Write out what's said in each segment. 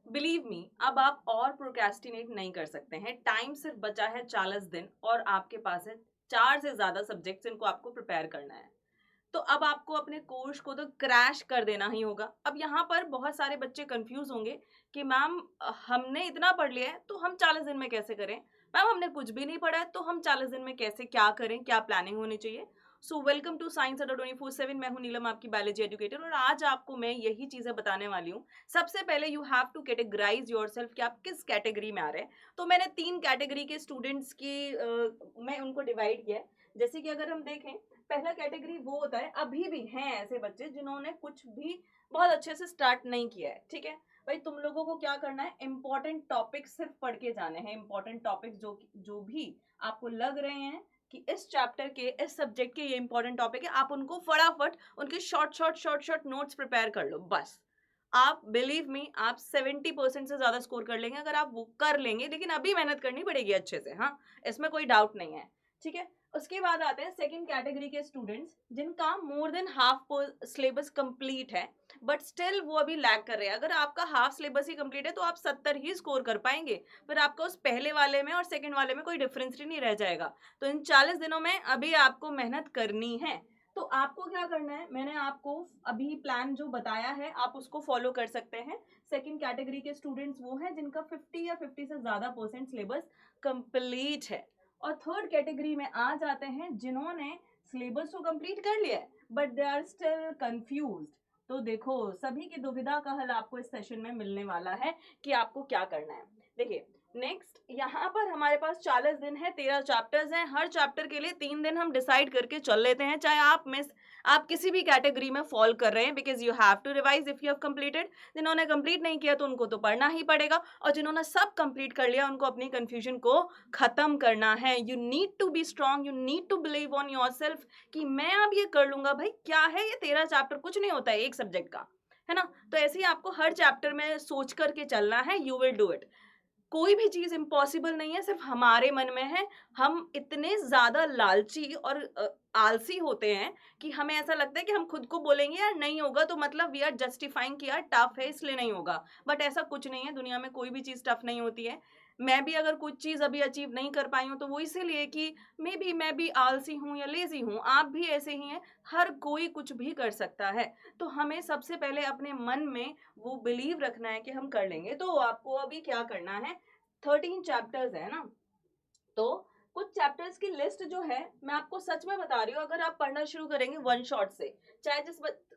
Believe me, अब आप और प्रोक्रेस्टिनेट नहीं कर सकते हैं। टाइम सिर्फ बचा है 40 दिन और आपके पास है 4 से ज़्यादा सब्जेक्ट्स जिनको आपको प्रिपेयर करना है। तो अब आपको अपने कोर्स को तो क्रैश कर देना ही होगा। अब यहाँ पर बहुत सारे बच्चे कंफ्यूज होंगे कि मैम हमने इतना पढ़ लिया है तो हम 40 दिन में कैसे करें? मैम हमने कुछ भी नहीं पढ़ा है तो हम 40 दिन में कैसे क्या करें? क्या प्लानिंग होनी चाहिए? सो वेलकम टू साइंस अड्डा 24/7। मैं हूँ नीलम, आपकी बायोलॉजी एजुकेटर, और आज आपको मैं यही चीज़ें बताने वाली हूँ। सबसे पहले you have to categorise yourself कि आप किस कैटेगरी में आ रहे हैं। तो मैंने 3 कैटेगरी के स्टूडेंट्स की मैं उनको डिवाइड किया है। जैसे कि अगर हम देखें, पहला कैटेगरी वो होता है, अभी भी हैं ऐसे बच्चे जिन्होंने कुछ भी बहुत अच्छे से स्टार्ट नहीं किया है, ठीक है? भाई तुम लोगों को क्या करना है, इंपॉर्टेंट टॉपिक सिर्फ पढ़ के जाने हैं। इंपॉर्टेंट टॉपिक जो जो भी आपको लग रहे हैं कि इस चैप्टर के, इस सब्जेक्ट के ये इंपॉर्टेंट टॉपिक है, आप उनको फटाफट उनके शॉर्ट नोट्स प्रिपेयर कर लो बस। आप बिलीव मी, आप 70% से ज्यादा स्कोर कर लेंगे अगर आप वो कर लेंगे, लेकिन अभी मेहनत करनी पड़ेगी अच्छे से, हाँ, इसमें कोई डाउट नहीं है, ठीक है? उसके बाद आते हैं सेकंड कैटेगरी के स्टूडेंट्स जिनका more than half syllabus complete है, बट स्टिल वो अभी लैग कर रहे हैं। अगर आपका हाफ सिलेबस ही कंप्लीट है तो आप 70 ही स्कोर कर पाएंगे, फिर आपका उस पहले वाले में और सेकंड वाले में कोई डिफरेंस ही नहीं रह जाएगा। तो इन 40 दिनों में अभी आपको मेहनत करनी है। तो आपको क्या करना है, मैंने आपको अभी प्लान जो बताया है आप उसको फॉलो कर सकते हैं। सेकंड कैटेगरी के स्टूडेंट्स वो हैं जिनका 50 या 50 से ज्यादा परसेंट सिलेबस कंप्लीट है। और थर्ड कैटेगरी में आ जाते हैं जिन्होंने सिलेबस तो कंप्लीट कर लिया है but they are still confused. तो देखो, सभी की दुविधा का हल आपको इस सेशन में मिलने वाला है कि आपको क्या करना है। देखिए, नेक्स्ट यहाँ पर हमारे पास 40 दिन है, 13 चैप्टर्स हैं। हर चैप्टर के लिए 3 दिन हम डिसाइड करके चल लेते हैं, चाहे आप किसी भी कैटेगरी में फॉल कर रहे हैं, because you have to revise if you have completed. जिन्होंने कंप्लीट नहीं किया तो उनको तो पढ़ना ही पड़ेगा, और जिन्होंने सब कंप्लीट कर लिया उनको अपनी कंफ्यूजन को खत्म करना है। You need to be strong, you need to believe on yourself कि मैं अब ये कर लूंगा। भाई क्या है ये 13 चैप्टर, कुछ नहीं होता है एक सब्जेक्ट का, है ना? तो ऐसे ही आपको हर चैप्टर में सोच करके चलना है। You will do it. कोई भी चीज इम्पॉसिबल नहीं है, सिर्फ हमारे मन में है। हम इतने ज्यादा लालची और आलसी होते हैं कि हमें ऐसा लगता है कि हम खुद को बोलेंगे यार नहीं होगा, तो मतलब वी आर जस्टिफाइंग कि यार टफ है इसलिए नहीं होगा। बट ऐसा कुछ नहीं है, दुनिया में कोई भी चीज टफ नहीं होती है। मैं भी अगर कुछ चीज अभी अचीव नहीं कर पाई हूँ तो वो इसीलिए कि मे बी मैं भी आलसी हूँ या लेजी हूँ, आप भी ऐसे ही हैं। हर कोई कुछ भी कर सकता है। तो हमें सबसे पहले अपने मन में वो बिलीव रखना है कि हम कर लेंगे। तो आपको अभी क्या करना है, 13 चैप्टर्स है ना, तो कुछ चैप्टर्स की लिस्ट जो है मैं आपको सच में बता रही हूँ, अगर आप पढ़ना शुरू करेंगे वन शॉट से, चाहे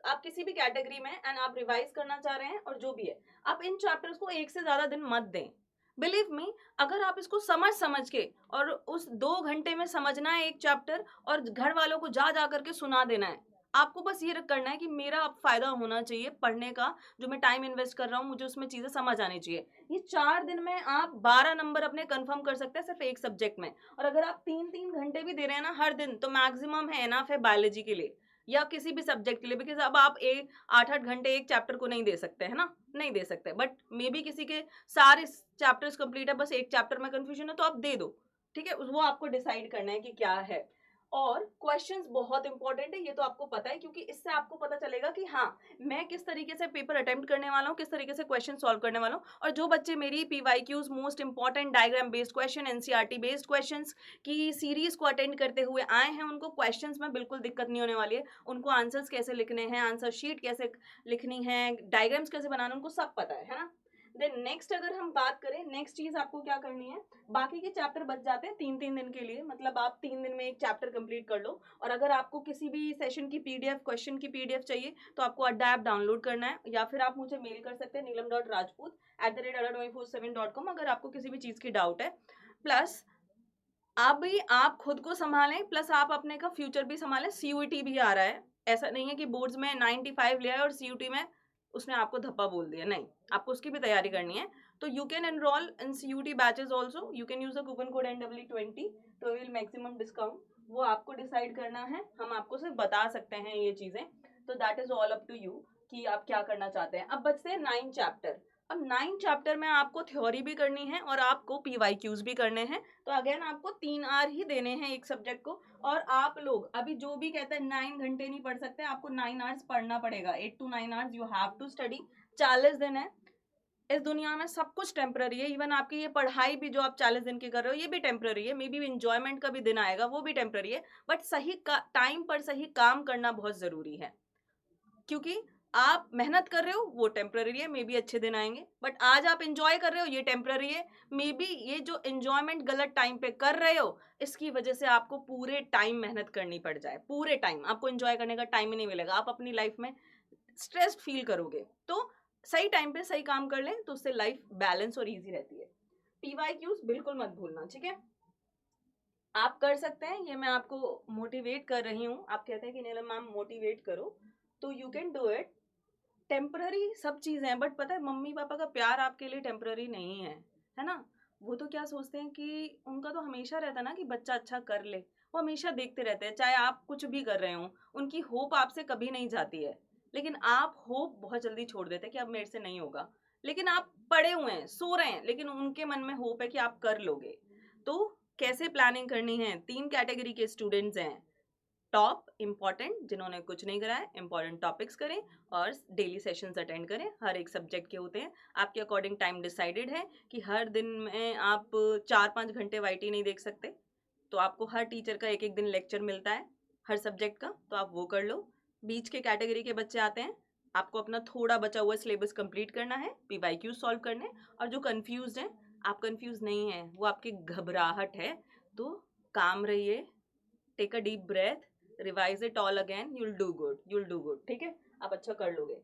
आप किसी भी कैटेगरी में एंड आप रिवाइज करना चाह रहे हैं और जो भी है, आप इन चैप्टर्स को एक से ज्यादा दिन मत दें। बिलीव मी, अगर आप इसको समझ समझ के, और उस 2 घंटे में समझना है एक चैप्टर और घर वालों को जा जा करके सुना देना है। आपको बस ये करना है कि मेरा अब फायदा होना चाहिए पढ़ने का, जो मैं टाइम इन्वेस्ट कर रहा हूँ मुझे उसमें चीजें समझ आनी चाहिए। ये 4 दिन में आप 12 नंबर अपने कंफर्म कर सकते हैं सिर्फ एक सब्जेक्ट में। और अगर आप 3-3 घंटे भी दे रहे हैं ना हर दिन, तो मैक्सिमम है एनफ है बायोलॉजी के लिए या किसी भी सब्जेक्ट के लिए। बिकॉज अब आप एक 8-8 घंटे एक चैप्टर को नहीं दे सकते है ना, नहीं दे सकते। बट मे बी किसी के सारे चैप्टर्स कंप्लीट है, बस एक चैप्टर में कंफ्यूजन है, तो आप दे दो, ठीक है? वो आपको डिसाइड करना है कि क्या है। और क्वेश्चंस बहुत इंपॉर्टेंट है, ये तो आपको पता है, क्योंकि इससे आपको पता चलेगा कि हाँ, मैं किस तरीके से पेपर अटेम्प्ट करने वाला हूँ, किस तरीके से क्वेश्चन सॉल्व करने वाला हूँ। और जो बच्चे मेरी PYQs, most important diagram based question, NCERT based questions की सीरीज को अटेंड करते हुए आए हैं, उनको क्वेश्चंस में बिल्कुल दिक्कत नहीं होने वाली है। उनको आंसर्स कैसे लिखने हैं, आंसर शीट कैसे लिखनी है, डायग्राम्स कैसे बनाना, उनको सब पता है ना? देन नेक्स्ट अगर हम बात करें, नेक्स्ट चीज आपको क्या करनी है, बाकी के चैप्टर बच जाते हैं 3-3 दिन के लिए, मतलब आप 3 दिन में एक चैप्टर कंप्लीट कर लो। और अगर आपको किसी भी सेशन की पीडीएफ, क्वेश्चन की पीडीएफ चाहिए तो आपको अड्डा ऐप डाउनलोड करना है, या फिर आप मुझे मेल कर सकते हैं neelam.rajput@adda.com अगर आपको किसी भी चीज की डाउट है। प्लस अभी आप खुद को संभालें, प्लस आप अपने का फ्यूचर भी संभालें। सीयूईटी भी आ रहा है, ऐसा नहीं है कि बोर्ड्स में 95 लिया है और सीयूटी में उसने आपको धप्पा बोल दिया, नहीं, आपको उसकी भी तैयारी करनी है। तो you can enrol in CUET batches also, you can use the coupon code NW20 तो विल मैक्सिमम डिस्काउंट। वो आपको डिसाइड करना है, हम आपको सिर्फ बता सकते हैं ये चीजें। तो that is all up to you कि आप क्या करना चाहते हैं। अब बचते हैं 9 चैप्टर। अब 9 चैप्टर में आपको थ्योरी भी करनी है और आपको पीवाईक्यूज भी करने हैं। तो अगेन आपको 3 आवर ही देने हैं एक सब्जेक्ट को। और आप लोग अभी जो भी कहते हैं 9 घंटे नहीं पढ़ सकते, आपको 9 आवर्स पढ़ना पड़ेगा। 8 to 9 hours you have to study. 40 दिन है, इस दुनिया में सब कुछ टेम्पररी है। इवन आपकी ये पढ़ाई भी जो आप 40 दिन की कर रहे हो, ये भी टेम्पररी है। मे बी एन्जॉयमेंट का भी दिन आएगा, वो भी टेम्पररी है। बट सही का टाइम पर सही काम करना बहुत ज़रूरी है। क्योंकि आप मेहनत कर रहे हो, वो टेम्पररी है, मे बी अच्छे दिन आएँगे। बट आज आप एन्जॉय कर रहे हो, ये टेम्पररी है। मे बी ये जो एन्जॉयमेंट गलत टाइम पे कर रहे हो, इसकी वजह से आपको पूरे टाइम मेहनत करनी पड़ जाए। पूरे टाइम आपको एन्जॉय करने का टाइम ही नहीं मिलेगा। आप अपनी लाइफ में स्ट्रेस्ड फील करोगे। तो सही टाइम पे सही काम कर लें, तो उससे लाइफ बैलेंस और ईज़ी रहती है। पीवाईक्यूज़ बिल्कुल मत भूलना, ठीक है? आप कर सकते हैं, ये मैं आपको मोटिवेट कर रही हूँ। आप कहते हैं कि नीलम मैम मोटिवेट करो, तो you can do it. Temporary सब चीज़ें हैं, बट पता है मम्मी पापा का प्यार आपके लिए टेम्पररी नहीं है ना? वो तो क्या सोचते हैं कि उनका तो हमेशा रहता है ना कि बच्चा अच्छा कर ले। वो हमेशा देखते रहते हैं, चाहे आप कुछ भी कर रहे हो, उनकी होप आपसे कभी नहीं जाती है। लेकिन आप होप बहुत जल्दी छोड़ देते हैं कि अब मेरे से नहीं होगा। लेकिन आप पड़े हुए हैं, सो रहे हैं, लेकिन उनके मन में होप है कि आप कर लोगे। तो कैसे प्लानिंग करनी है? 3 कैटेगरी के स्टूडेंट्स हैं। टॉप इम्पॉर्टेंट, जिन्होंने कुछ नहीं करा है, इम्पॉर्टेंट टॉपिक्स करें और डेली सेशंस अटेंड करें। हर एक सब्जेक्ट के होते हैं। आपके अकॉर्डिंग टाइम डिसाइडेड है कि हर दिन में आप 4-5 घंटे वाईटी नहीं देख सकते। तो आपको हर टीचर का एक-एक दिन लेक्चर मिलता है, हर सब्जेक्ट का, तो आप वो कर लो। बीच के कैटेगरी के बच्चे आते हैं, आपको अपना थोड़ा बचा हुआ सिलेबस कंप्लीट करना है, पीवाईक्यू सॉल्व करने। और जो कन्फ्यूज़्ड हैं, आप कन्फ्यूज़ नहीं हैं, वो आपकी घबराहट है। तो काम रहिए, take a deep breath, revise it all again, you'll do good, ठीक है? आप अच्छा कर लोगे।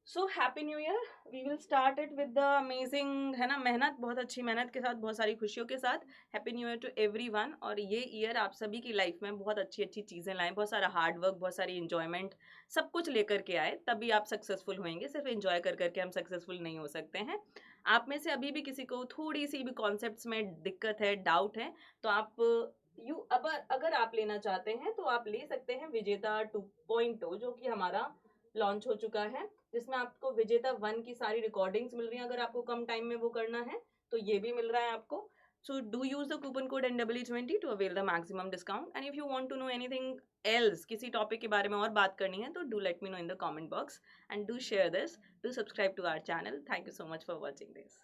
So happy new year. We will start it with the amazing, है ना, मेहनत, बहुत अच्छी मेहनत के साथ, बहुत सारी खुशियों के साथ। Happy new year to everyone. और ये ईयर आप सभी की लाइफ में बहुत अच्छी अच्छी चीज़ें लाएं, बहुत सारा हार्ड वर्क, बहुत सारी इंजॉयमेंट, सब कुछ लेकर के आए, तभी आप सक्सेसफुल होंगे। सिर्फ इंजॉय कर करके हम सक्सेसफुल नहीं हो सकते हैं। आप में से अभी भी किसी को थोड़ी सी भी कॉन्सेप्ट्स में दिक्कत है, डाउट है, तो आप अब अगर आप लेना चाहते हैं तो आप ले सकते हैं विजेता 2.0, जो कि हमारा लॉन्च हो चुका है, जिसमें आपको विजेता 1 की सारी रिकॉर्डिंग्स मिल रही हैं। अगर आपको कम टाइम में वो करना है तो ये भी मिल रहा है आपको। So do use the coupon code NEE20 to avail the maximum discount. And if you want to know anything else, किसी टॉपिक के बारे में और बात करनी है, तो do let me know in the comment box and do share this, do subscribe to our channel. Thank you so much for watching this.